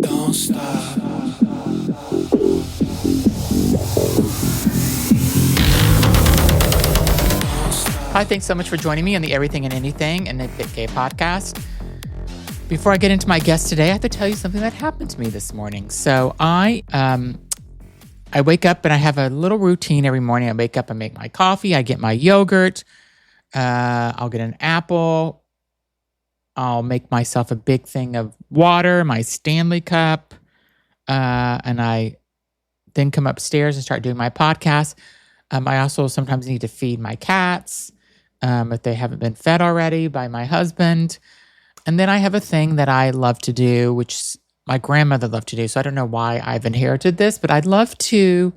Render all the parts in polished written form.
Don't stop. Hi, thanks so much for joining me on the Everything and Anything and Nitpick Gay podcast. Before I get into my guest today, I have to tell you something that happened to me this morning. So I wake up and I have a little routine every morning. I wake up and make my coffee. I get my yogurt. I'll get an apple. I'll make myself a big thing of water, my Stanley cup. And I then come upstairs and start doing my podcast. I also sometimes need to feed my cats if they haven't been fed already by my husband. And then I have a thing that I love to do, which my grandmother loved to do. So I don't know why I've inherited this, but I'd love to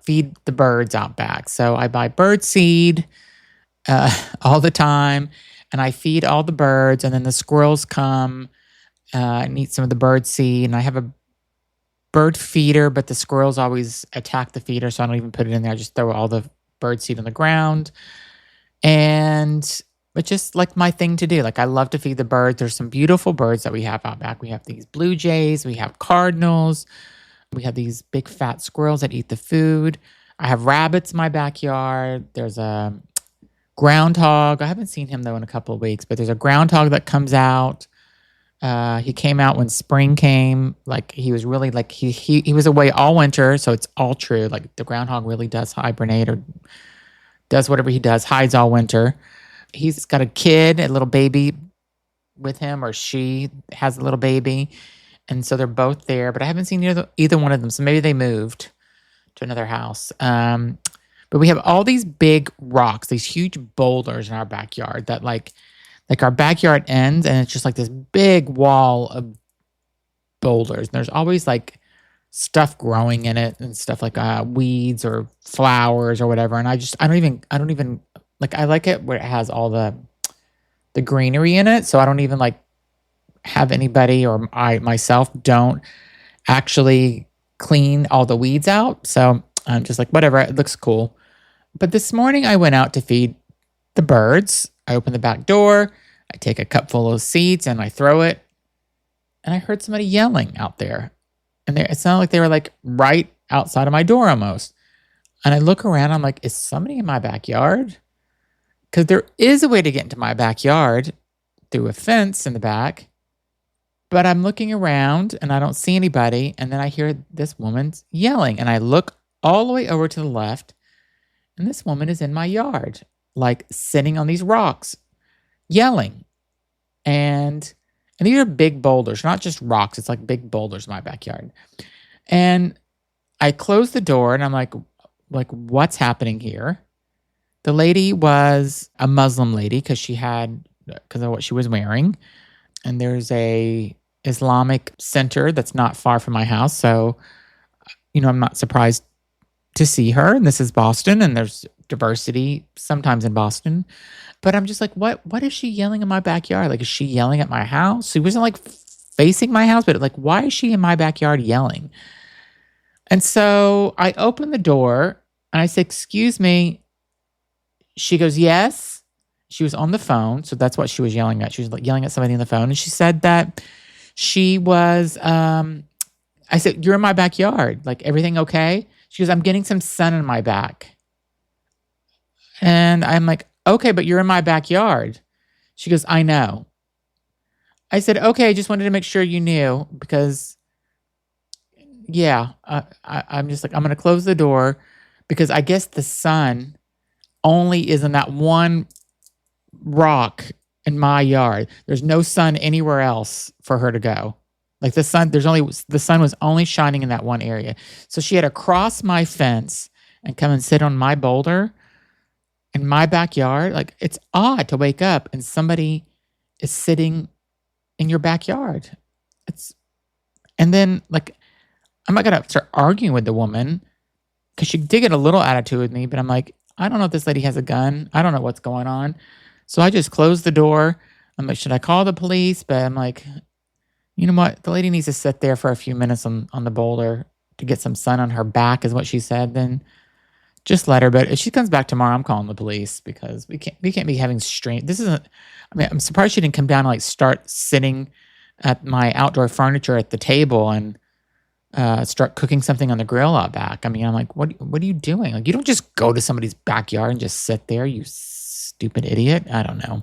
feed the birds out back. So I buy bird seed all the time, and I feed all the birds, and then the squirrels come and eat some of the bird seed. And I have a bird feeder, but the squirrels always attack the feeder, so I don't even put it in there. I just throw all the bird seed on the ground. And it's just like my thing to do. Like, I love to feed the birds. There's some beautiful birds that we have out back. We have these blue jays, we have cardinals, we have these big fat squirrels that eat the food. I have rabbits in my backyard. There's a groundhog. I haven't seen him though in a couple of weeks, but there's a groundhog that comes out. He came out when spring came. Like, he was really like, he was away all winter. So it's all true. Like, the groundhog really does hibernate or does whatever he does, hides all winter. He's got a kid, a little baby with him, or she has a little baby. And so they're both there, but I haven't seen either one of them. So maybe they moved to another house. But we have all these big rocks, these huge boulders in our backyard that like our backyard ends, and it's just like this big wall of boulders. And there's always like stuff growing in it and stuff like weeds or flowers or whatever. And I don't even like, I like it where it has all the greenery in it. So I don't even like have anybody, or I myself don't actually clean all the weeds out. So I'm just like, whatever, it looks cool. But this morning I went out to feed the birds. I open the back door, I take a cup full of seeds and I throw it. And I heard somebody yelling out there. And it sounded like they were like right outside of my door almost. And I look around, I'm like, is somebody in my backyard? Because there is a way to get into my backyard through a fence in the back. But I'm looking around and I don't see anybody. And then I hear this woman's yelling. And I look all the way over to the left. And this woman is in my yard, like sitting on these rocks, yelling. And these are big boulders, not just rocks. It's like big boulders in my backyard. And I close the door and I'm like, what's happening here? The lady was a Muslim lady because of what she was wearing. And there's a Islamic center that's not far from my house. So, I'm not surprised to see her. And this is Boston, and there's diversity sometimes in Boston. But I'm just like, what is she yelling in my backyard? Like, is she yelling at my house? She wasn't like facing my house, but like, why is she in my backyard yelling? And so I open the door and I say, excuse me. She goes, yes. She was on the phone. So that's what she was yelling at. She was like yelling at somebody on the phone. And she said that she was, I said, you're in my backyard. Like, everything okay? She goes, I'm getting some sun in my back. And I'm like, okay, but you're in my backyard. She goes, I know. I said, okay, I just wanted to make sure you knew because, yeah, I'm just like, I'm going to close the door because I guess the sun only is in that one rock in my yard. There's no sun anywhere else for her to go. Like, the sun was only shining in that one area. So she had to cross my fence and come and sit on my boulder in my backyard. Like, it's odd to wake up and somebody is sitting in your backyard. And then like, I'm not going to start arguing with the woman because she did get a little attitude with me, but I'm like, I don't know if this lady has a gun. I don't know what's going on. So I just closed the door. I'm like, should I call the police? But I'm like, you know what? The lady needs to sit there for a few minutes on the boulder to get some sun on her back is what she said. Then just let her. But if she comes back tomorrow, I'm calling the police because we can't be having strange. This isn't. I mean, I'm surprised she didn't come down and like start sitting at my outdoor furniture at the table and start cooking something on the grill out back. I mean, I'm like, what are you doing? Like, you don't just go to somebody's backyard and just sit there, you stupid idiot. I don't know.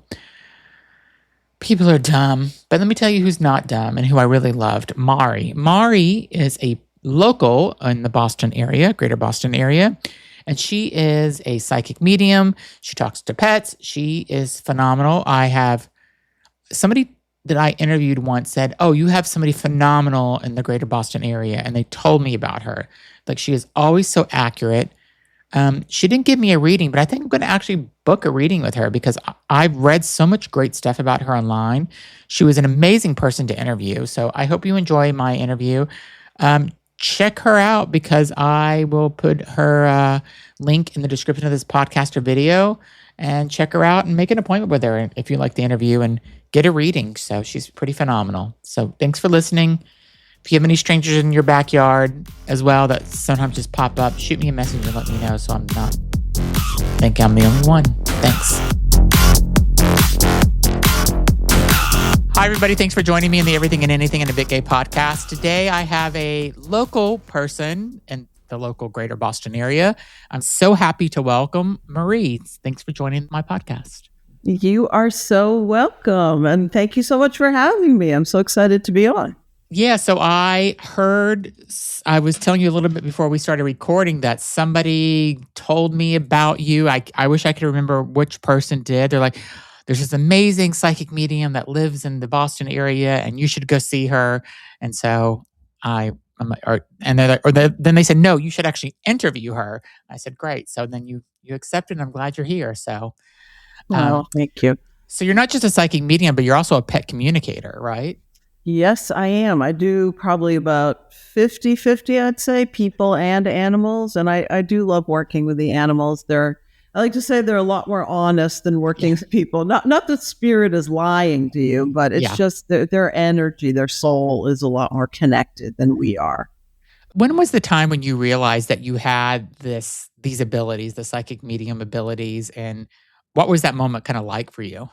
People are dumb, but let me tell you who's not dumb and who I really loved. Mari. Mari is a local in the Boston area, greater Boston area, and she is a psychic medium. She talks to pets. She is phenomenal. I have somebody that I interviewed once said, "Oh, you have somebody phenomenal in the greater Boston area." And they told me about her. Like, she is always so accurate. She didn't give me a reading, but I think I'm going to actually book a reading with her because I've read so much great stuff about her online. She was an amazing person to interview. So I hope you enjoy my interview. Check her out because I will put her link in the description of this podcast or video, and check her out and make an appointment with her if you like the interview and get a reading. So she's pretty phenomenal. So thanks for listening. If you have any strangers in your backyard as well that sometimes just pop up, shoot me a message and let me know so I'm not think I'm the only one. Thanks. Hi, everybody. Thanks for joining me in the Everything and Anything in a Bit Gay podcast. Today, I have a local person in the local greater Boston area. I'm so happy to welcome Marie. Thanks for joining my podcast. You are so welcome. And thank you so much for having me. I'm so excited to be on. Yeah, so I was telling you a little bit before we started recording that somebody told me about you. I wish I could remember which person did. They're like, there's this amazing psychic medium that lives in the Boston area, and you should go see her. And so then they said, no, you should actually interview her. I said, great. So then you accepted, and I'm glad you're here. So, Thank you. So you're not just a psychic medium, but you're also a pet communicator, right? Yes, I am. I do probably about 50-50, I'd say, people and animals. And I do love working with the animals. I like to say they're a lot more honest than working with people. Not that spirit is lying to you, but it's just their energy, their soul is a lot more connected than we are. When was the time when you realized that you had these abilities, the psychic medium abilities, and what was that moment kind of like for you?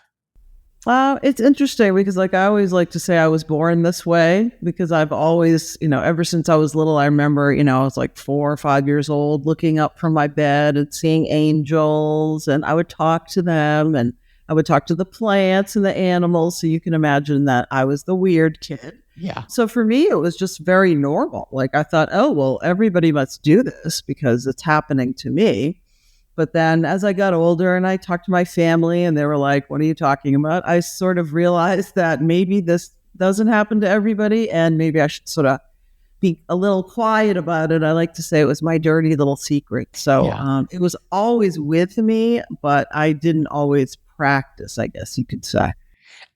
It's interesting because I always like to say I was born this way because I've always, ever since I was little, I remember, I was like 4 or 5 years old looking up from my bed and seeing angels, and I would talk to them and I would talk to the plants and the animals. So you can imagine that I was the weird kid. Yeah. So for me, it was just very normal. Like I thought, oh, well, everybody must do this because it's happening to me. But then as I got older and I talked to my family and they were like, what are you talking about? I sort of realized that maybe this doesn't happen to everybody and maybe I should sort of be a little quiet about it. I like to say it was my dirty little secret. So it was always with me, but I didn't always practice, I guess you could say.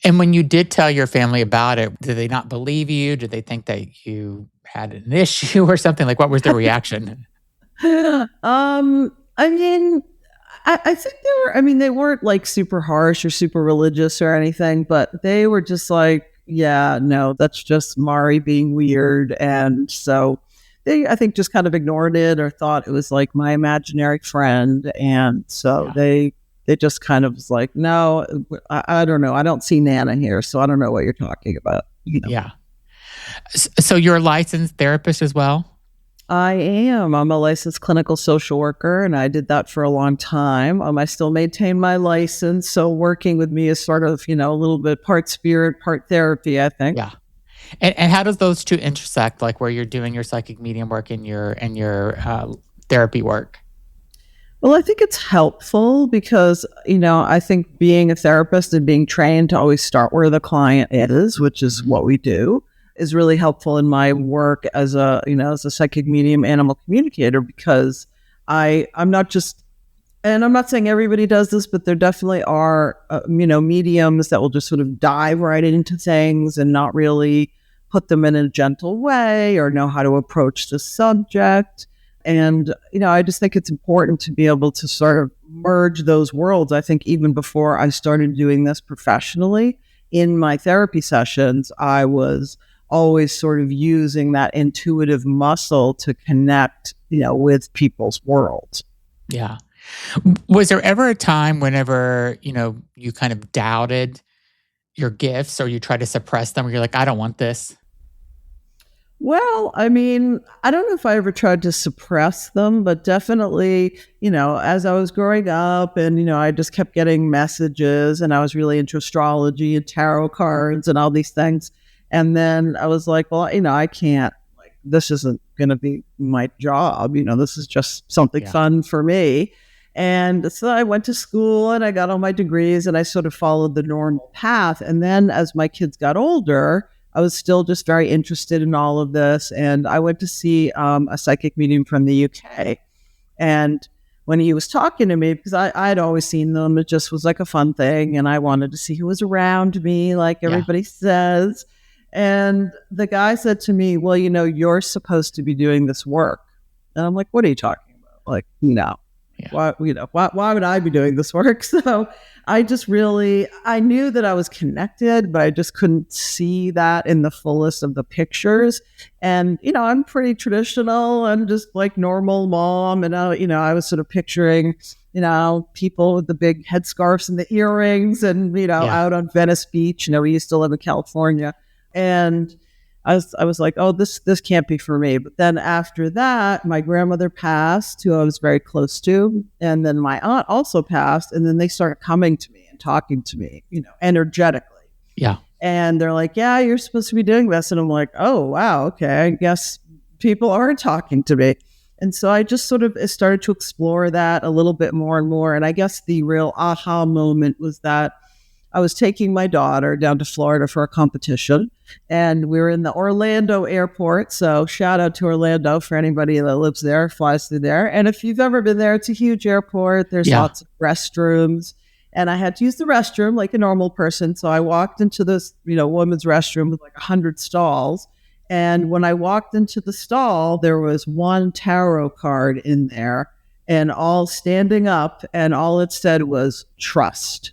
And when you did tell your family about it, did they not believe you? Did they think that you had an issue or something? Like, what was their reaction? I mean, I think they weren't like super harsh or super religious or anything, but they were just like, yeah, no, that's just Mari being weird. And so they, I think, just kind of ignored it or thought it was like my imaginary friend. And so they just kind of was like, no, I don't know. I don't see Nana here. So I don't know what you're talking about. Yeah. So you're a licensed therapist as well? I am. I'm a licensed clinical social worker, and I did that for a long time. I still maintain my license, so working with me is sort of, a little bit part spirit, part therapy, I think. Yeah. And how does those two intersect, like where you're doing your psychic medium work and your therapy work? Well, I think it's helpful because, I think being a therapist and being trained to always start where the client is, which is what we do, is really helpful in my work as a psychic medium animal communicator because I'm not just, and I'm not saying everybody does this, but there definitely are, mediums that will just sort of dive right into things and not really put them in a gentle way or know how to approach the subject. And, I just think it's important to be able to sort of merge those worlds. I think even before I started doing this professionally in my therapy sessions, I was always sort of using that intuitive muscle to connect, with people's worlds. Yeah. Was there ever a time whenever, you kind of doubted your gifts, or you try to suppress them, or you're like, I don't want this? Well, I mean, I don't know if I ever tried to suppress them, but definitely, as I was growing up and, I just kept getting messages and I was really into astrology and tarot cards and all these things. And then I was like, well, I can't, like, this isn't going to be my job. This is just something Yeah. fun for me. And so I went to school and I got all my degrees and I sort of followed the normal path. And then as my kids got older, I was still just very interested in all of this. And I went to see a psychic medium from the UK. And when he was talking to me, because I'd always seen them, it just was like a fun thing. And I wanted to see who was around me, like Yeah. everybody says. And the guy said to me, well, you're supposed to be doing this work. And I'm like, what are you talking about? Like, no. Yeah. Why would I be doing this work? So I knew that I was connected, but I just couldn't see that in the fullest of the pictures. And, I'm pretty traditional and just like normal mom. And, I was sort of picturing, people with the big headscarves and the earrings and, out on Venice Beach. We used to live in California. And I was like, oh, this can't be for me. But then after that, my grandmother passed, who I was very close to. And then my aunt also passed. And then they started coming to me and talking to me, energetically. Yeah. And they're like, yeah, you're supposed to be doing this. And I'm like, oh, wow. Okay. I guess people are talking to me. And so I just sort of started to explore that a little bit more and more. And I guess the real aha moment was that I was taking my daughter down to Florida for a competition, and we were in the Orlando airport. So shout out to Orlando for anybody that lives there, flies through there. And if you've ever been there, it's a huge airport. There's lots of restrooms. And I had to use the restroom like a normal person. So I walked into this, women's restroom with like 100 stalls. And when I walked into the stall, there was one tarot card in there and all standing up. And all it said was trust.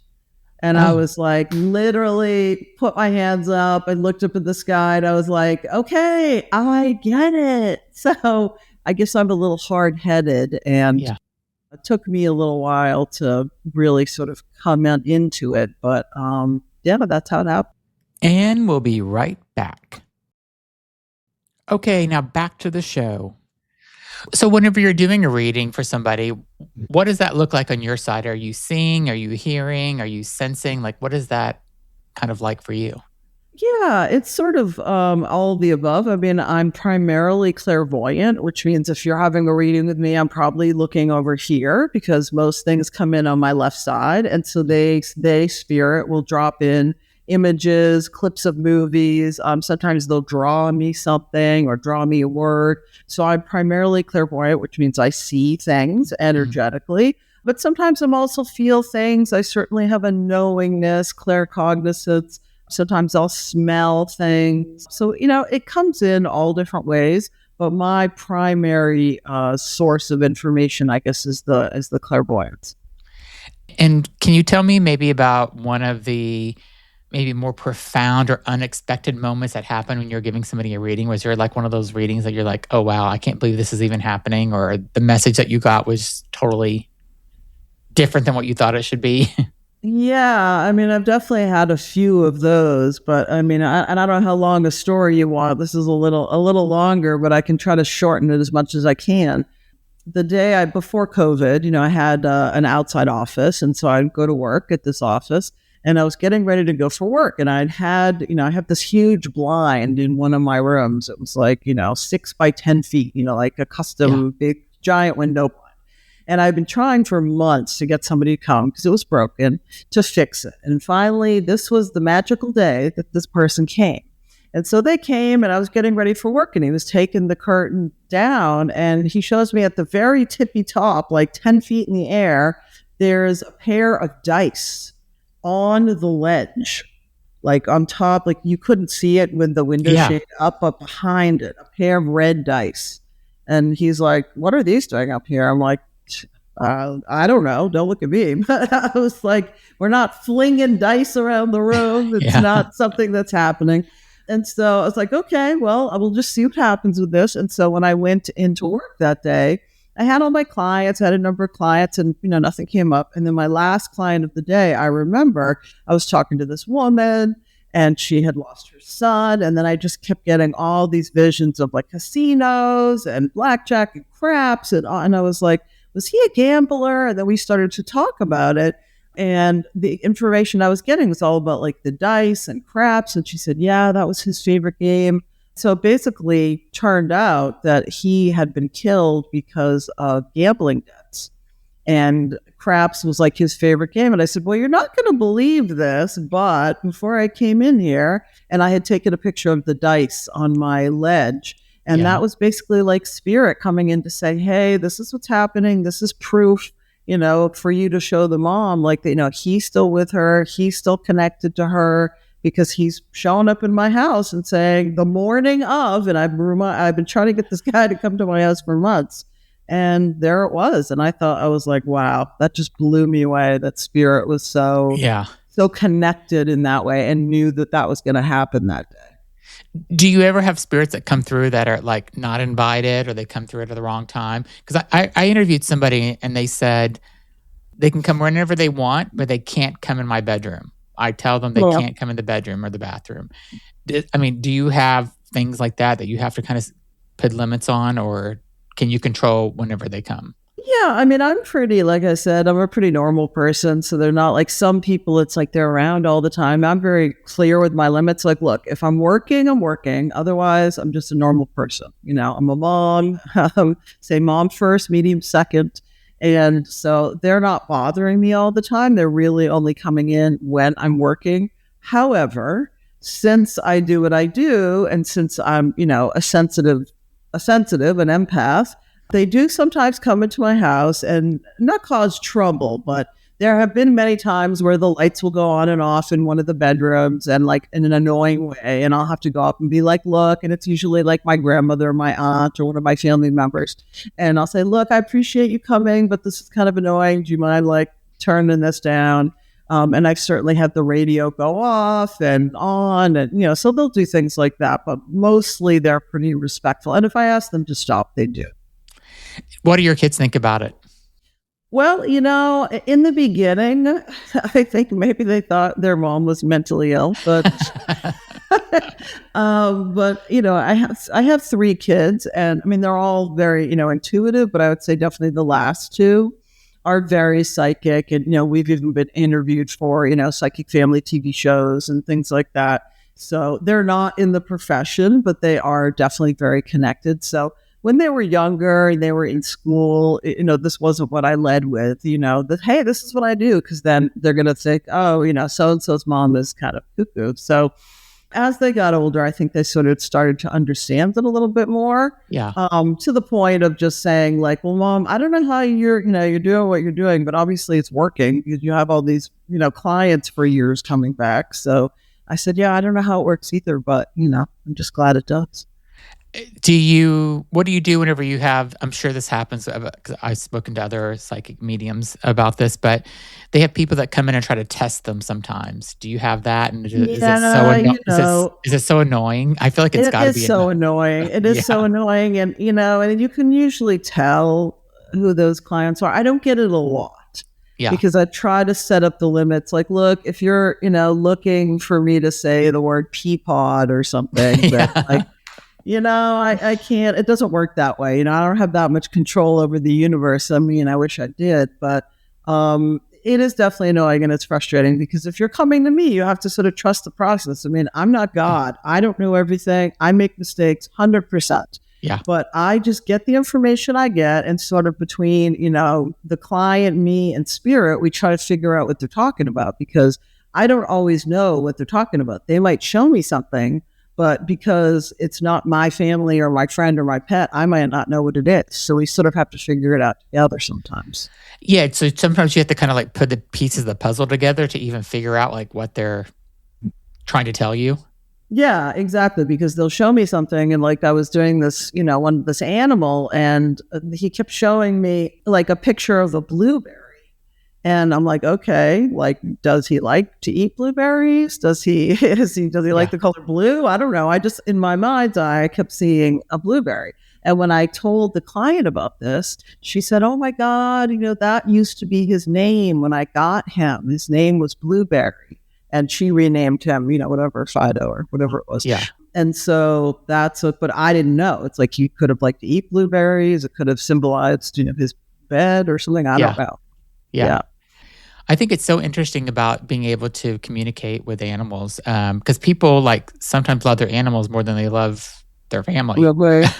And I was like, literally put my hands up and looked up at the sky. And I was like, okay, I get it. So I guess I'm a little hard-headed. And it took me a little while to really sort of come into it. But that's how it happened. And we'll be right back. Okay, now back to the show. So whenever you're doing a reading for somebody, what does that look like on your side? Are you seeing? Are you hearing? Are you sensing? Like, what is that kind of like for you? Yeah, it's sort of all of the above. I mean, I'm primarily clairvoyant, which means if you're having a reading with me, I'm probably looking over here because most things come in on my left side. And so they spirit will drop in images, clips of movies. Sometimes they'll draw me something or draw me a word. So I'm primarily clairvoyant, which means I see things energetically. But sometimes I'm also feel things. I certainly have a knowingness, claircognizance. Sometimes I'll smell things. So, it comes in all different ways. But my primary source of information, I guess, is the clairvoyance. And can you tell me maybe about one of the maybe more profound or unexpected moments that happened when you're giving somebody a reading? Was there like one of those readings that you're like, oh, wow, I can't believe this is even happening? Or the message that you got was totally different than what you thought it should be? Yeah, I mean, I've definitely had a few of those, but I mean, I don't know how long a story you want. This is a little longer, but I can try to shorten it as much as I can. The day before COVID, I had an outside office, and so I'd go to work at this office. And I was getting ready to go for work. And I have this huge blind in one of my rooms. It was like, 6 by 10 feet, like a custom big giant window blind. And I've been trying for months to get somebody to come because it was broken to fix it. And finally, this was the magical day that this person came. And so they came and I was getting ready for work and he was taking the curtain down and he shows me at the very tippy top, like 10 feet in the air, there's a pair of dice on the ledge, like on top, like you couldn't see it with the window shade up behind it, a pair of red dice. And he's like, what are these doing up here? I'm like, I don't know. Don't look at me. But I was like, we're not flinging dice around the room. It's not something that's happening. And so I was like, okay, well, I will just see what happens with this. And so when I went into work that day, I had all my clients, I had a number of clients, and nothing came up. And then my last client of the day, I remember I was talking to this woman and she had lost her son. And then I just kept getting all these visions of like casinos and blackjack and craps. And I was like, was he a gambler? And then we started to talk about it. And the information I was getting was all about like the dice and craps. And she said, yeah, that was his favorite game. So basically turned out that he had been killed because of gambling debts. And craps was like his favorite game. And I said, well, you're not going to believe this, but before I came in here, and I had taken a picture of the dice on my ledge, and that was basically like spirit coming in to say, hey, this is what's happening. This is proof, for you to show the mom, like, he's still with her. He's still connected to her because he's showing up in my house and saying the morning of, and I've been trying to get this guy to come to my house for months. And there it was. And I was like, wow, that just blew me away. That spirit was so connected in that way and knew that was going to happen that day. Do you ever have spirits that come through that are like not invited, or they come through at the wrong time? Because I interviewed somebody and they said they can come whenever they want, but they can't come in my bedroom. I tell them they can't come in the bedroom or the bathroom. I mean, do you have things like that you have to kind of put limits on, or can you control whenever they come? Yeah, I mean, like I said, I'm a pretty normal person. So they're not like some people, it's like they're around all the time. I'm very clear with my limits. Like, look, if I'm working, I'm working. Otherwise, I'm just a normal person. I'm a mom, say mom first, medium second. And so they're not bothering me all the time. They're really only coming in when I'm working. However, since I do what I do, and since I'm, a sensitive, an empath, they do sometimes come into my house and not cause trouble, but there have been many times where the lights will go on and off in one of the bedrooms and like in an annoying way. And I'll have to go up and be like, look, and it's usually like my grandmother or my aunt or one of my family members. And I'll say, look, I appreciate you coming, but this is kind of annoying. Do you mind like turning this down? And I've certainly had the radio go off and on, and, so they'll do things like that, but mostly they're pretty respectful. And if I ask them to stop, they do. What do your kids think about it? Well, in the beginning, I think maybe they thought their mom was mentally ill, but, I have 3 kids, and I mean, they're all very, intuitive, but I would say definitely the last 2 are very psychic. And, we've even been interviewed for, psychic family TV shows and things like that. So they're not in the profession, but they are definitely very connected. So when they were younger and they were in school, this wasn't what I led with, that, hey, this is what I do. Because then they're going to think, oh, so-and-so's mom is kind of cuckoo. So as they got older, I think they sort of started to understand it a little bit more. Yeah. To the point of just saying like, well, mom, I don't know how you're doing what you're doing, but obviously it's working because you have all these, clients for years coming back. So I said, yeah, I don't know how it works either, but, I'm just glad it does. What do you do whenever you have, I'm sure this happens because I've spoken to other psychic mediums about this, but they have people that come in and try to test them sometimes. Do you have that? And is it so annoying? I feel like it's got to be so annoying. It is so annoying. And, and you can usually tell who those clients are. I don't get it a lot. Yeah. Because I try to set up the limits. Like, look, if you're, looking for me to say the word peapod or something, but like, I can't, it doesn't work that way. I don't have that much control over the universe. I mean, I wish I did, but it is definitely annoying and it's frustrating because if you're coming to me, you have to sort of trust the process. I mean, I'm not God. I don't know everything. I make mistakes 100%. Yeah. But I just get the information I get and sort of between, the client, me, and spirit, we try to figure out what they're talking about because I don't always know what they're talking about. They might show me something, but because it's not my family or my friend or my pet, I might not know what it is. So we sort of have to figure it out together sometimes. Yeah. So sometimes you have to kind of like put the pieces of the puzzle together to even figure out like what they're trying to tell you. Yeah, exactly. Because they'll show me something. And like I was doing this, this animal and he kept showing me like a picture of a blueberry. And I'm like, okay, like, does he like to eat blueberries? Does he does he like Yeah. the color blue? I don't know. I just, in my mind's eye, I kept seeing a blueberry. And when I told the client about this, she said, "Oh my God, that used to be his name when I got him. His name was Blueberry." And she renamed him, whatever, Fido or whatever it was. Yeah. And so that's what, but I didn't know. It's like he could have liked to eat blueberries. It could have symbolized, his bed or something. I don't Yeah. know. Yeah. Yeah. I think it's so interesting about being able to communicate with animals, because people like sometimes love their animals more than they love their family. Way. So,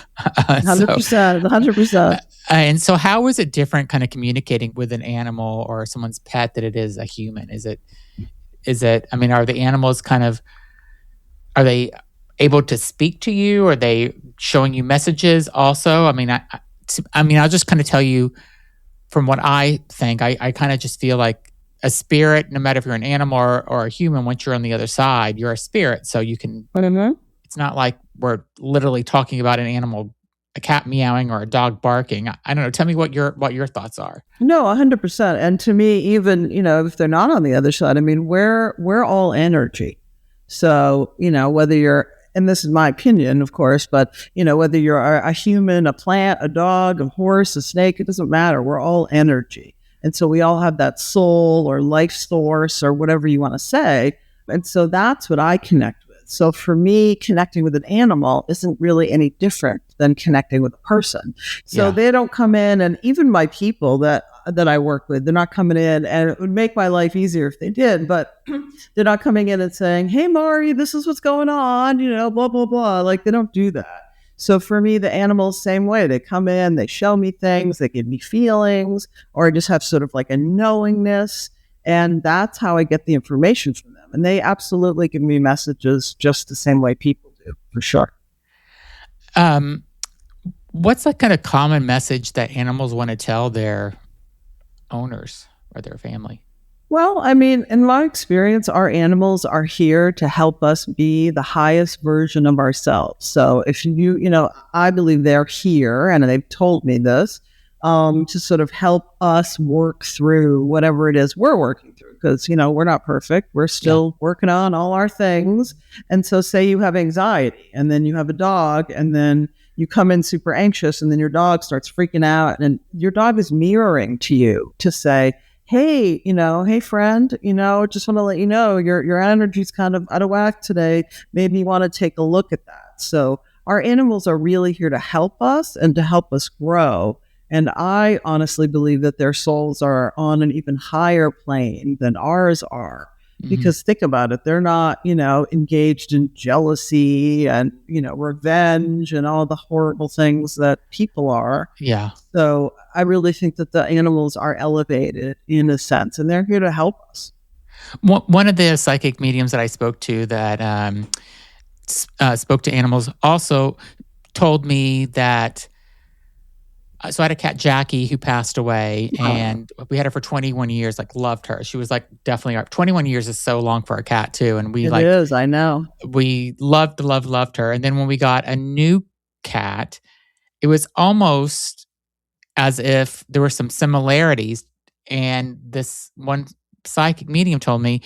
100%. 100%. and so, how is it different, kind of communicating with an animal or someone's pet that it is a human? Is it? I mean, are the animals are they able to speak to you? Are they showing you messages? Also, I mean, I'll just kind of tell you from what I think. I kind of just feel like a spirit, no matter if you're an animal or a human, once you're on the other side, you're a spirit. So you can, it's not like we're literally talking about an animal, a cat meowing or a dog barking. I don't know. Tell me what your thoughts are. No, 100%. And to me, even, if they're not on the other side, I mean, we're all energy. So, whether you're, and this is my opinion, of course, but, whether you're a human, a plant, a dog, a horse, a snake, it doesn't matter. We're all energy. And so we all have that soul or life source or whatever you want to say. And so that's what I connect with. So for me, connecting with an animal isn't really any different than connecting with a person. So Yeah. they don't come in, and even my people that I work with, they're not coming in, and it would make my life easier if they did, but they're not coming in and saying, "Hey, Mari, this is what's going on, blah, blah, blah." Like, they don't do that. So for me, the animals, same way. They come in, they show me things, they give me feelings, or I just have sort of like a knowingness. And that's how I get the information from them. And they absolutely give me messages just the same way people do, for sure. Um, what's that kind of common message that animals want to tell their owners or their family? Well, I mean, in my experience, our animals are here to help us be the highest version of ourselves. So if I believe they're here, and they've told me this, to sort of help us work through whatever it is we're working through. Because, we're not perfect. We're still working on all our things. And so say you have anxiety, and then you have a dog, and then you come in super anxious, and then your dog starts freaking out, and your dog is mirroring to you to say, "Hey, hey friend, just want to let you know your energy's kind of out of whack today. Maybe you want to take a look at that." So our animals are really here to help us and to help us grow. And I honestly believe that their souls are on an even higher plane than ours are. Because think about it, they're not, engaged in jealousy and, revenge and all the horrible things that people are. Yeah. So I really think that the animals are elevated in a sense, and they're here to help us. One of the psychic mediums that I spoke to that spoke to animals also told me that. So I had a cat, Jackie, who passed away, and we had her for 21 years. Like, loved her. She was like definitely 21 years is so long for a cat too, and It is. I know. we loved her. And then when we got a new cat, it was almost as if there were some similarities. And this one psychic medium told me,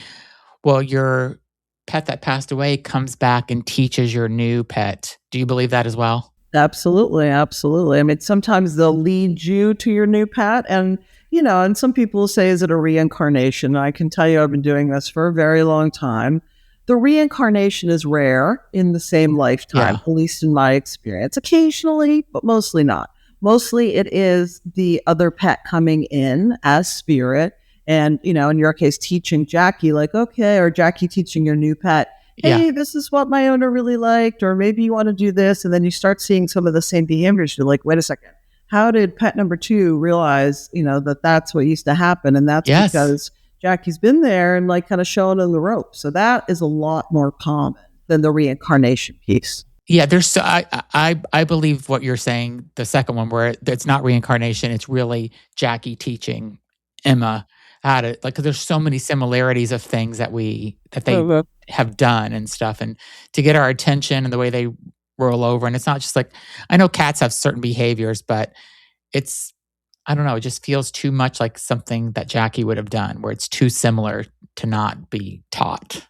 "Well, your pet that passed away comes back and teaches your new pet." Do you believe that as well? Absolutely, absolutely. I mean, sometimes they'll lead you to your new pet, and and some people will say, "Is it a reincarnation?" I can tell you, I've been doing this for a very long time. The reincarnation is rare in the same lifetime, Yeah. at least in my experience. Occasionally, but mostly not. Mostly, it is the other pet coming in as spirit, and in your case, teaching Jackie, like, okay, or Jackie teaching your new pet, "Hey, Yeah. this is what my owner really liked," or maybe you want to do this. And then you start seeing some of the same behaviors. You're like, wait a second. How did pet number 2 realize, that that's what used to happen? And that's Yes. because Jackie's been there and like kind of showing them the ropes. So that is a lot more common than the reincarnation piece. Yeah, I believe what you're saying, the second one where it's not reincarnation, it's really Jackie teaching Emma how to, like, 'cause there's so many similarities of things that they have done and stuff, and to get our attention and the way they roll over. And it's not just like, I know cats have certain behaviors, but it's I don't know, it just feels too much like something that Jackie would have done, where it's too similar to not be taught. If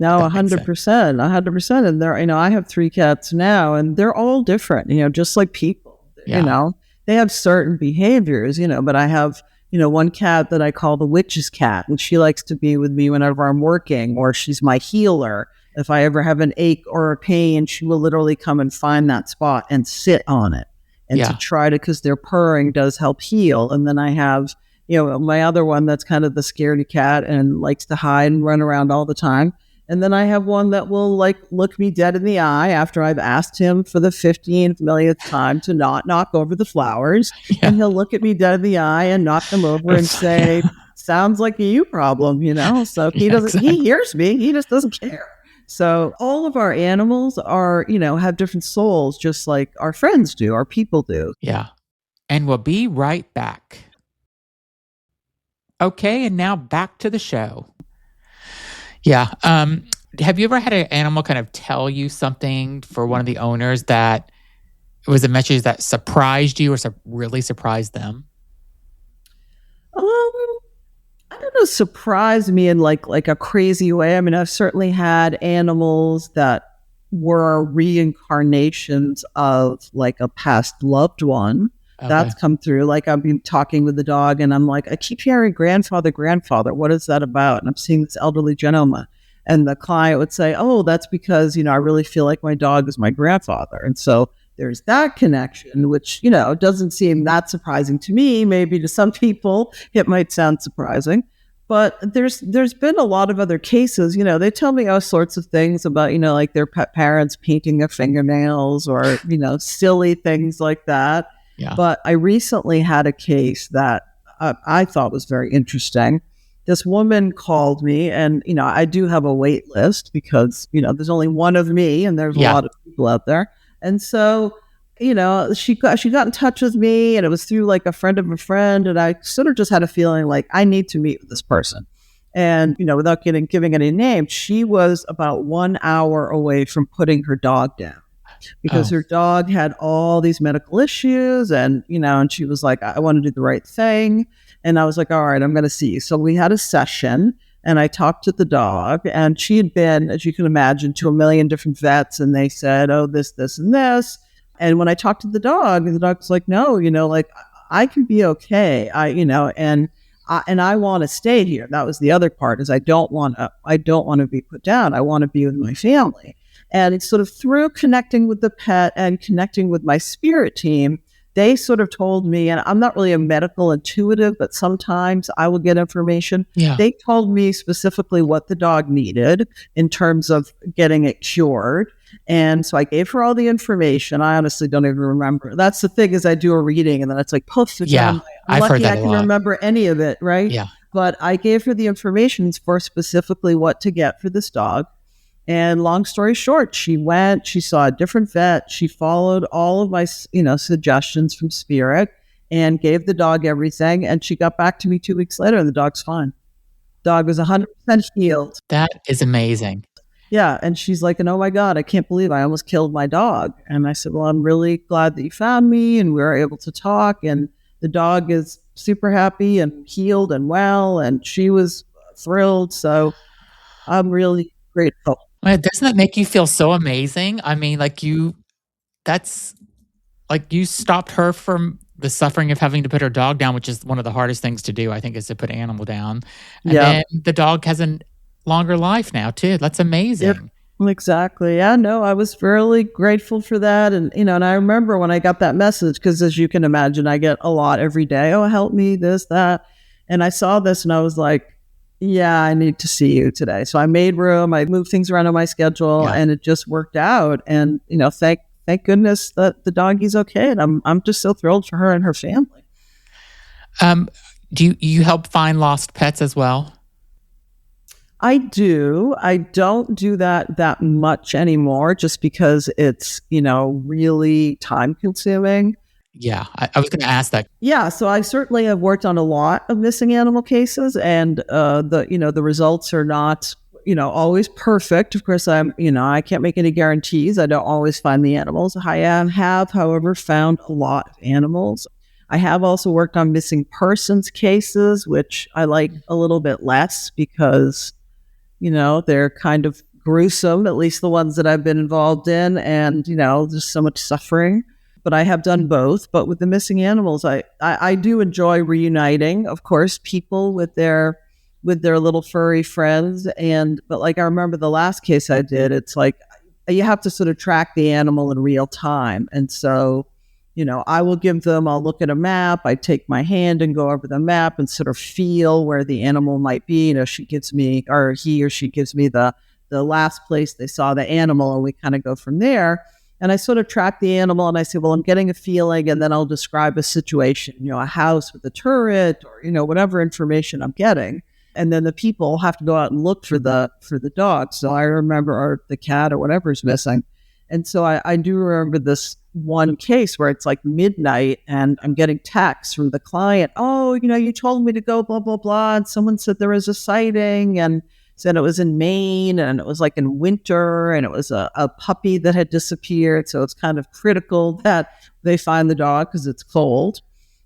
No, that makes sense. 100%, 100%. And I have 3 cats now, and they're all different, just like people, Yeah. they have certain behaviors, but I have, one cat that I call the witch's cat, and she likes to be with me whenever I'm working, or she's my healer. If I ever have an ache or a pain, she will literally come and find that spot and sit on it and to Yeah. try to, because their purring does help heal. And then I have, my other one that's kind of the scaredy cat and likes to hide and run around all the time. And then I have one that will like look me dead in the eye after I've asked him for the 15th millionth time to not knock over the flowers. Yeah. And he'll look at me dead in the eye and knock them over and say, sounds like a you problem, So he doesn't, exactly. he hears me, he just doesn't care. So all of our animals are, have different souls, just like our friends do, our people do. Yeah. And we'll be right back. Okay, and now back to the show. Yeah. Have you ever had an animal kind of tell you something for one of the owners that it was a message that surprised you or really surprised them? I don't know, surprised me in like a crazy way. I mean, I've certainly had animals that were reincarnations of like a past loved one. Okay. That's come through. Like I've been talking with the dog and I'm like, I keep hearing grandfather. What is that about? And I'm seeing this elderly gentleman. And the client would say, oh, that's because, I really feel like my dog is my grandfather. And so there's that connection, which, doesn't seem that surprising to me. Maybe to some people, it might sound surprising. But there's been a lot of other cases, they tell me all sorts of things about, like their pet parents painting their fingernails or, silly things like that. Yeah. But I recently had a case that I thought was very interesting. This woman called me and, I do have a wait list because, there's only one of me and there's a lot of people out there. And so, she got in touch with me and it was through like a friend of a friend. And I sort of just had a feeling like I need to meet with this person. And, without giving any names, she was about 1 hour away from putting her dog down because her dog had all these medical issues and, and she was like, I want to do the right thing. And I was like, all right, I'm going to see you. So we had a session and I talked to the dog and she had been, as you can imagine, to a million different vets and they said, oh, this, and this. And when I talked to the dog's like, no, like I can be okay. And I want to stay here. That was the other part is I don't want to be put down. I want to be with my family. And it's sort of through connecting with the pet and connecting with my spirit team, they sort of told me, and I'm not really a medical intuitive, but sometimes I will get information. Yeah. They told me specifically what the dog needed in terms of getting it cured. And so I gave her all the information. I honestly don't even remember. That's the thing is I do a reading and then it's like, poof. Yeah. I'm I've heard lucky that I a can lot. remember any of it, right? Yeah. But I gave her the information for specifically what to get for this dog. And long story short, she saw a different vet. She followed all of my, suggestions from spirit and gave the dog everything. And she got back to me 2 weeks later and the dog's fine. Dog was 100% healed. That is amazing. Yeah. And she's like, and oh my God, I can't believe I almost killed my dog. And I said, well, I'm really glad that you found me and we were able to talk. And the dog is super happy and healed and well. And she was thrilled. So I'm really grateful. Well, doesn't that make you feel so amazing? I mean, that's like you stopped her from the suffering of having to put her dog down, which is one of the hardest things to do, I think, is to put an animal down. And then the dog has a longer life now, too. That's amazing. Yep, exactly. Yeah, no, I was really grateful for that. And, and I remember when I got that message, because as you can imagine, I get a lot every day. Oh, help me, this, that. And I saw this and I was like, yeah, I need to see you today. So I made room. I moved things around on my schedule and it just worked out. And, thank goodness that the doggy's okay. And I'm just so thrilled for her and her family. Do you help find lost pets as well? I do. I don't do that much anymore just because it's, really time consuming. Yeah, I was going to ask that. Yeah, so I certainly have worked on a lot of missing animal cases, and the results are not always perfect. Of course, I can't make any guarantees. I don't always find the animals. I have, however, found a lot of animals. I have also worked on missing persons cases, which I like a little bit less because, they're kind of gruesome, at least the ones that I've been involved in. And, there's so much suffering. But I have done both. But with the missing animals, I do enjoy reuniting, of course, people with their little furry friends. But like I remember the last case I did, it's like you have to sort of track the animal in real time. And so, I'll look at a map, I take my hand and go over the map and sort of feel where the animal might be. She gives me, or he or she gives me the last place they saw the animal, and we kind of go from there. And I sort of track the animal and I say, well, I'm getting a feeling, and then I'll describe a situation, a house with a turret or, whatever information I'm getting. And then the people have to go out and look for the dog. So I remember, or the cat or whatever's missing. And so I do remember this one case where it's like midnight and I'm getting texts from the client. Oh, you told me to go blah, blah, blah. And someone said there was a sighting and said it was in Maine and it was like in winter and it was a puppy that had disappeared. So it's kind of critical that they find the dog because it's cold.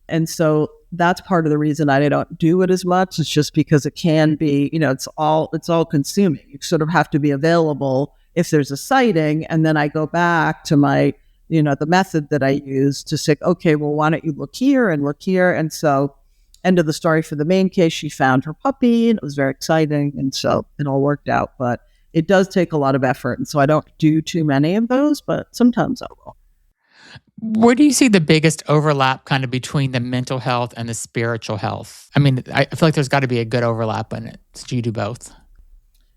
And so that's part of the reason I don't do it as much. It's just because it can be, it's all consuming. You sort of have to be available if there's a sighting. And then I go back to my, the method that I use to say, okay, well, why don't you look here and look here? And so end of the story for the main case, she found her puppy and it was very exciting. And so it all worked out, but it does take a lot of effort. And so I don't do too many of those, but sometimes I will. Where do you see the biggest overlap kind of between the mental health and the spiritual health? I mean, I feel like there's got to be a good overlap in it. Do you do both?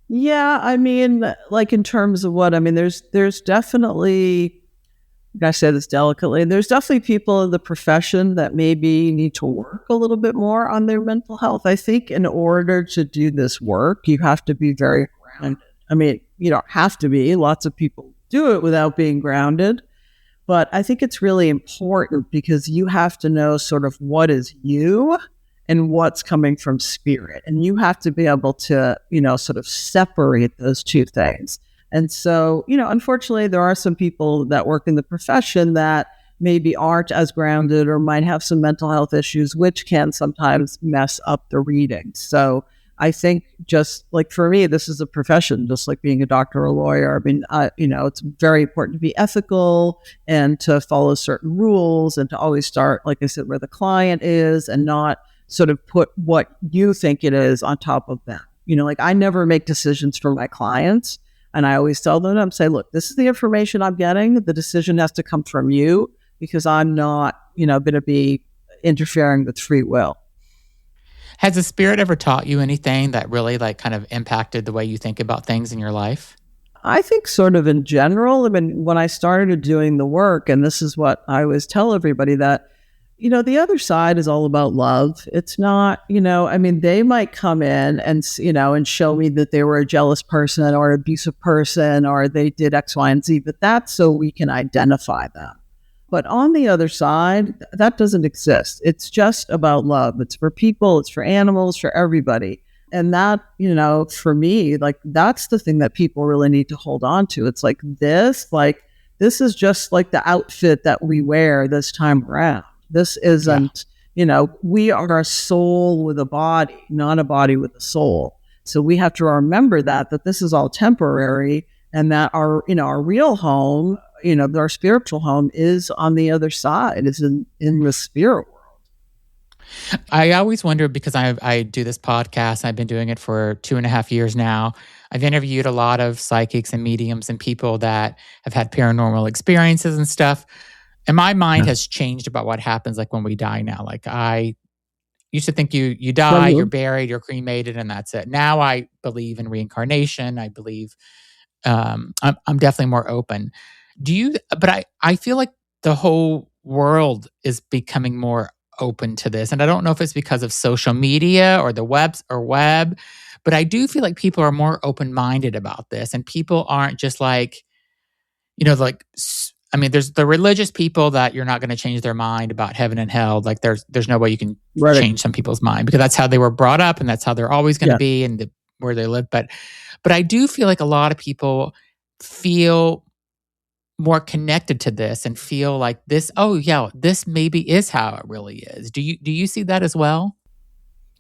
Yeah, I mean, like in terms of what, I mean, there's definitely, I say this delicately, there's definitely people in the profession that maybe need to work a little bit more on their mental health. I think in order to do this work, you have to be very grounded. I mean, you don't have to be. Lots of people do it without being grounded. But I think it's really important because you have to know sort of what is you and what's coming from spirit. And you have to be able to, sort of separate those two things. And so, unfortunately, there are some people that work in the profession that maybe aren't as grounded or might have some mental health issues, which can sometimes mess up the reading. So I think just like for me, this is a profession, just like being a doctor or a lawyer. I mean, it's very important to be ethical and to follow certain rules and to always start, like I said, where the client is and not sort of put what you think it is on top of them. Like I never make decisions for my clients. And I always tell them, I'm saying, look, this is the information I'm getting. The decision has to come from you because I'm not, going to be interfering with free will. Has the spirit ever taught you anything that really like kind of impacted the way you think about things in your life? I think sort of in general, I mean, when I started doing the work, and this is what I always tell everybody that, the other side is all about love. It's not, I mean, they might come in and, and show me that they were a jealous person or an abusive person or they did X, Y, and Z, but that's so we can identify them. But on the other side, that doesn't exist. It's just about love. It's for people, it's for animals, for everybody. And that, for me, like that's the thing that people really need to hold on to. It's like this is just like the outfit that we wear this time around. This isn't, we are a soul with a body, not a body with a soul. So we have to remember that this is all temporary and that our real home, our spiritual home is on the other side, is in the spirit world. I always wonder because I do this podcast. I've been doing it for 2.5 years now. I've interviewed a lot of psychics and mediums and people that have had paranormal experiences and stuff. And my mind has changed about what happens like when we die now. Like I used to think you die, you're buried, you're cremated, and that's it. Now I believe in reincarnation. I believe I'm definitely more open. But I feel like the whole world is becoming more open to this. And I don't know if it's because of social media or the web, but I do feel like people are more open-minded about this. And people aren't just like, I mean, there's the religious people that you're not going to change their mind about heaven and hell. Like there's no way you can change some people's mind because that's how they were brought up and that's how they're always going to be and where they live. But I do feel like a lot of people feel more connected to this and feel like this, oh yeah, this maybe is how it really is. Do you see that as well?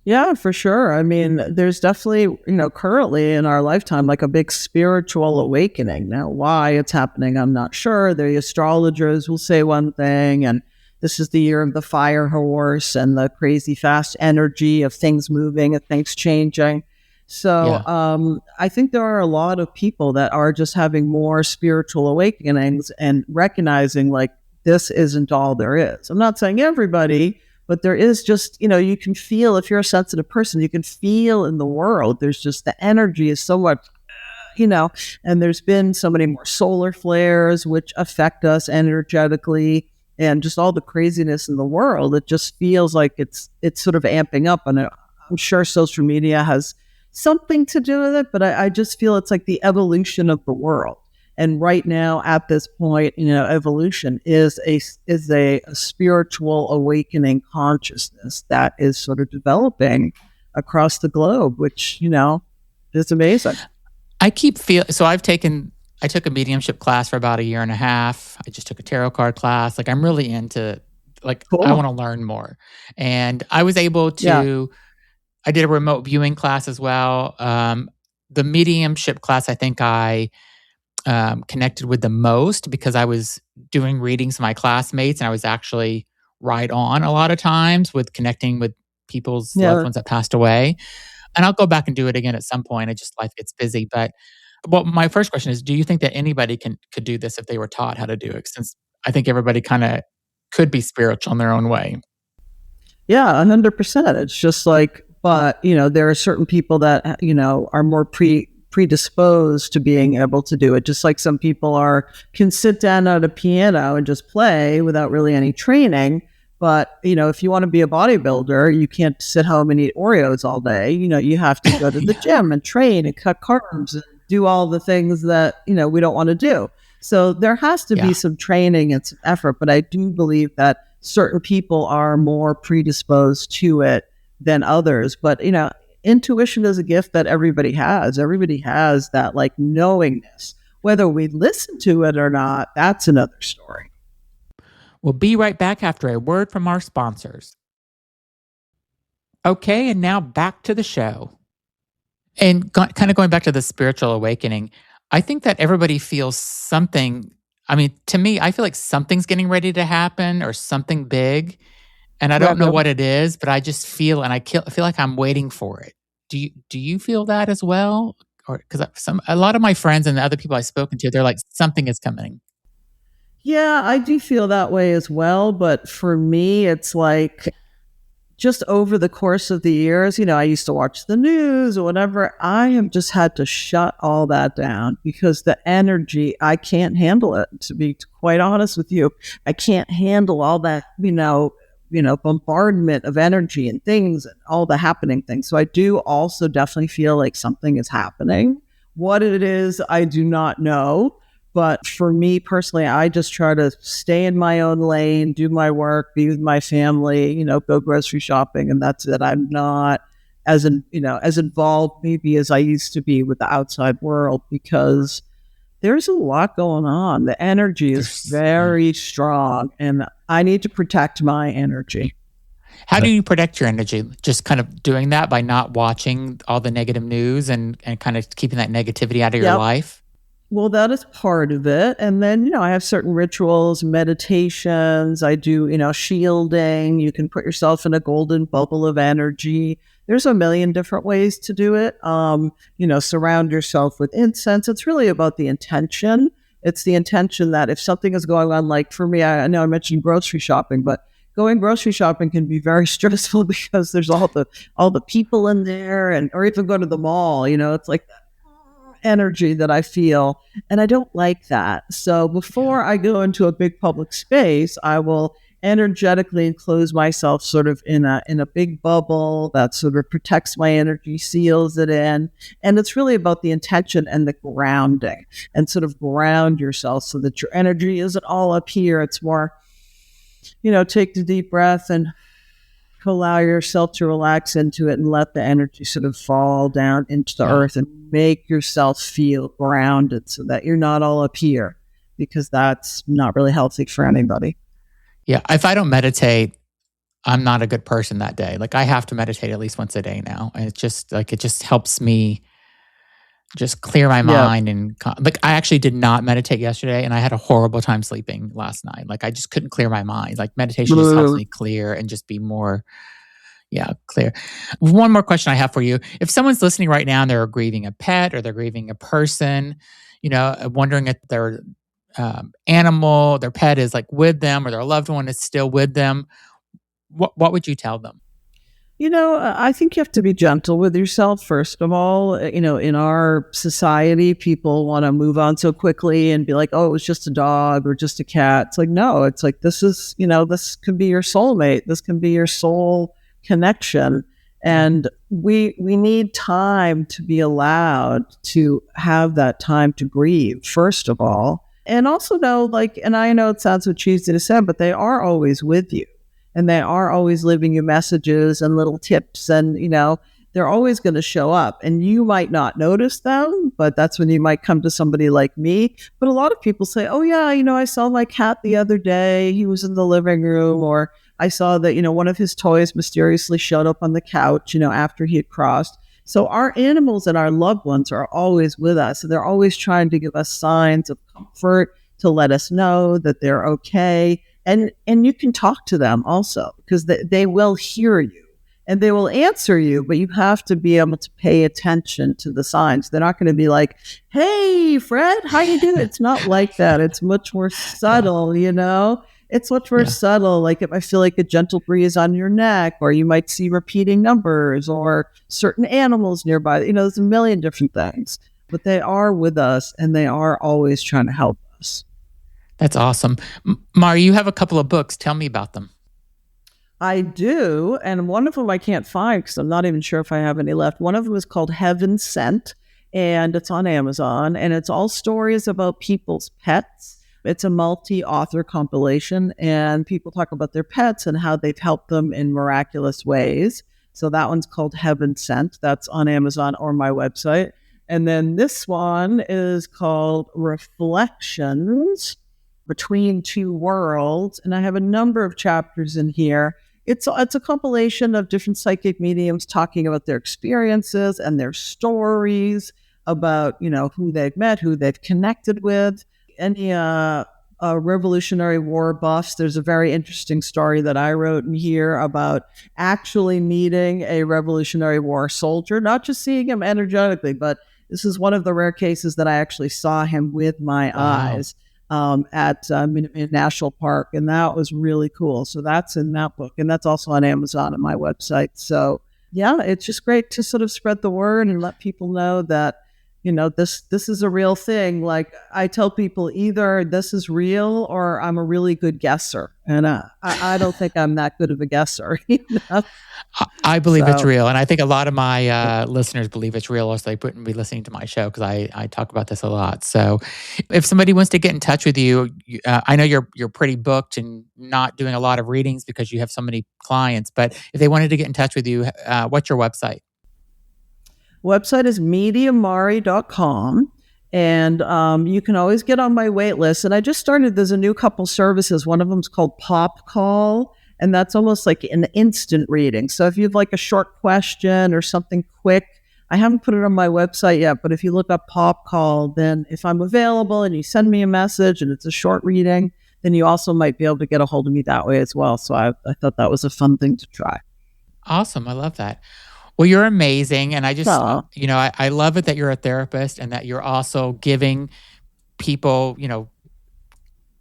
Yeah, for sure. I mean, there's definitely, currently in our lifetime, like a big spiritual awakening. Now, why it's happening, I'm not sure. The astrologers will say one thing, and this is the year of the fire horse and the crazy fast energy of things moving and things changing. So, Yeah. I think there are a lot of people that are just having more spiritual awakenings and recognizing like this isn't all there is. I'm not saying everybody, but there is just, you can feel, if you're a sensitive person, you can feel in the world. There's just the energy is so much, you know, and there's been so many more solar flares, which affect us energetically, and just all the craziness in the world. It just feels like it's sort of amping up. And I'm sure social media has something to do with it, but I just feel it's like the evolution of the world. And right now, at this point, evolution is a spiritual awakening consciousness that is sort of developing across the globe, which is amazing. I keep feel so I took a mediumship class for about a year and a half. I just took a tarot card class. Like I'm really into like I Cool. want to learn more. And I was able Yeah. to I did a remote viewing class as well. The mediumship class I think I connected with the most because I was doing readings with my classmates and I was actually right on a lot of times with connecting with people's loved Yeah. ones that passed away. And I'll go back and do it again at some point. It just life gets busy. But well, my first question is, do you think that anybody could do this if they were taught how to do it? Since I think everybody kind of could be spiritual in their own way. Yeah, 100%. It's just like, but there are certain people that are more predisposed to being able to do it. Just like some people can sit down at a piano and just play without really any training. But if you want to be a bodybuilder, you can't sit home and eat Oreos all day. You have to go to the Yeah. gym and train and cut carbs and do all the things that we don't want to do. So there has to Yeah. be some training and some effort. But I do believe that certain people are more predisposed to it than others. But intuition is a gift that everybody has. Everybody has that like knowingness. Whether we listen to it or not, that's another story. We'll be right back after a word from our sponsors. Okay, and now back to the show. And kind of going back to the spiritual awakening, I think that everybody feels something. I mean, to me, I feel like something's getting ready to happen or something big. And I don't Yep, know yep. what it is, but I just feel and feel like I'm waiting for it. Do you feel that as well? Or because a lot of my friends and the other people I've spoken to, they're like something is coming. Yeah, I do feel that way as well. But for me, it's like just over the course of the years, I used to watch the news or whatever. I have just had to shut all that down because the energy, I can't handle it. To be quite honest with you, I can't handle all that, bombardment of energy and things and all the happening things. So I do also definitely feel like something is happening. What it is, I do not know. But for me personally, I just try to stay in my own lane, do my work, be with my family, go grocery shopping, and that's it. I'm not as involved maybe as I used to be with the outside world because there's a lot going on. The energy is Yeah. very strong, and I need to protect my energy. How do you protect your energy? Just kind of doing that by not watching all the negative news and kind of keeping that negativity out of your Yep. life? Well, that is part of it. And then, I have certain rituals, meditations. I do, shielding. You can put yourself in a golden bubble of energy. There's a million different ways to do it. Surround yourself with incense. It's really about the intention. It's the intention that if something is going on, like for me, I know I mentioned grocery shopping, but going grocery shopping can be very stressful because there's all the people in there, and or even go to the mall. It's like energy that I feel, and I don't like that. So Yeah. before I go into a big public space, I will energetically enclose myself sort of in a big bubble that sort of protects my energy, seals it in. And it's really about the intention and the grounding, and sort of ground yourself so that your energy isn't all up here. It's more, take the deep breath and allow yourself to relax into it and let the energy sort of fall down into the Yeah. earth and make yourself feel grounded so that you're not all up here. because that's not really healthy for anybody. Yeah. If I don't meditate, I'm not a good person that day. Like I have to meditate at least once a day now. And it just helps me just clear my Yeah. mind. And like I actually did not meditate yesterday and I had a horrible time sleeping last night. Like I just couldn't clear my mind. Like meditation just helps me clear and just be more, clear. One more question I have for you. If someone's listening right now and they're grieving a pet or they're grieving a person, wondering if their animal, their pet is like with them or their loved one is still with them, what would you tell them? I think you have to be gentle with yourself, first of all. In our society, people want to move on so quickly and be like, oh, it was just a dog or just a cat. It's like, no, it's like, this is, this could be your soulmate. This can be your soul connection. And we need time to be allowed to have that time to grieve, first of all. And also know, and I know it sounds so cheesy to say, but they are always with you. And they are always leaving you messages and little tips. And, they're always going to show up. And you might not notice them, but that's when you might come to somebody like me. But a lot of people say, oh, yeah, I saw my cat the other day. He was in the living room. Or I saw that, one of his toys mysteriously showed up on the couch, after he had crossed. So our animals and our loved ones are always with us. And they're always trying to give us signs of comfort, to let us know that they're okay. And you can talk to them also, because they will hear you and they will answer you, but you have to be able to pay attention to the signs. They're not going to be like, hey, Fred, how you doing? It's not like that. It's much more subtle, It's much more subtle. Like if I feel like a gentle breeze on your neck, or you might see repeating numbers or certain animals nearby. There's a million different things, but they are with us and they are always trying to help us. That's awesome. Mari, you have a couple of books. Tell me about them. I do. And one of them I can't find because I'm not even sure if I have any left. One of them is called Heaven Sent, and it's on Amazon. And it's all stories about people's pets. It's a multi-author compilation, and people talk about their pets and how they've helped them in miraculous ways. So that one's called Heaven Sent. That's on Amazon or my website. And then this one is called Reflections Between Two Worlds. And I have a number of chapters in here. It's a compilation of different psychic mediums talking about their experiences and their stories about, who they've met, who they've connected with. Any Revolutionary War buffs, there's a very interesting story that I wrote in here about actually meeting a Revolutionary War soldier, not just seeing him energetically, but this is one of the rare cases that I actually saw him with my eyes. At Minuteman National Park, and that was really cool. So that's in that book, and that's also on Amazon and my website. So yeah, it's just great to sort of spread the word and let people know that this is a real thing. Like I tell people, either this is real or I'm a really good guesser, and I don't think I'm that good of a guesser. I believe it's real, and I think a lot of my listeners believe it's real, or else they wouldn't be listening to my show, because I talk about this a lot. So, if somebody wants to get in touch with you, I know you're pretty booked and not doing a lot of readings because you have so many clients. But if they wanted to get in touch with you, what's your website? Website is mediamari.com. And you can always get on my wait list. And I just started, there's a new couple services. One of them is called Pop Call. And that's almost like an instant reading. So if you have like a short question or something quick, I haven't put it on my website yet, but if you look up Pop Call, then if I'm available and you send me a message and it's a short reading, then you also might be able to get a hold of me that way as well. So I thought that was a fun thing to try. Awesome. I love that. Well, you're amazing. And I just, I love it that you're a therapist and that you're also giving people,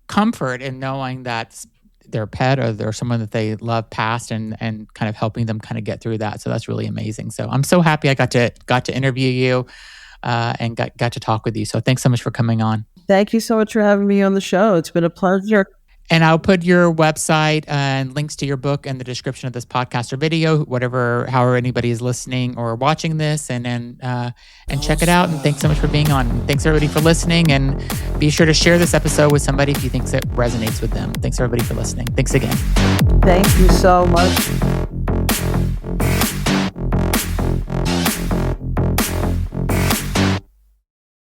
comfort in knowing that their pet or their someone that they love passed, and kind of helping them kind of get through that. So that's really amazing. So I'm so happy I got to interview you and got to talk with you. So thanks so much for coming on. Thank you so much for having me on the show. It's been a pleasure. And I'll put your website and links to your book in the description of this podcast or video, however anybody is listening or watching this, and check it out. And thanks so much for being on. Thanks everybody for listening, and be sure to share this episode with somebody if you think it resonates with them. Thanks everybody for listening. Thanks again. Thank you so much.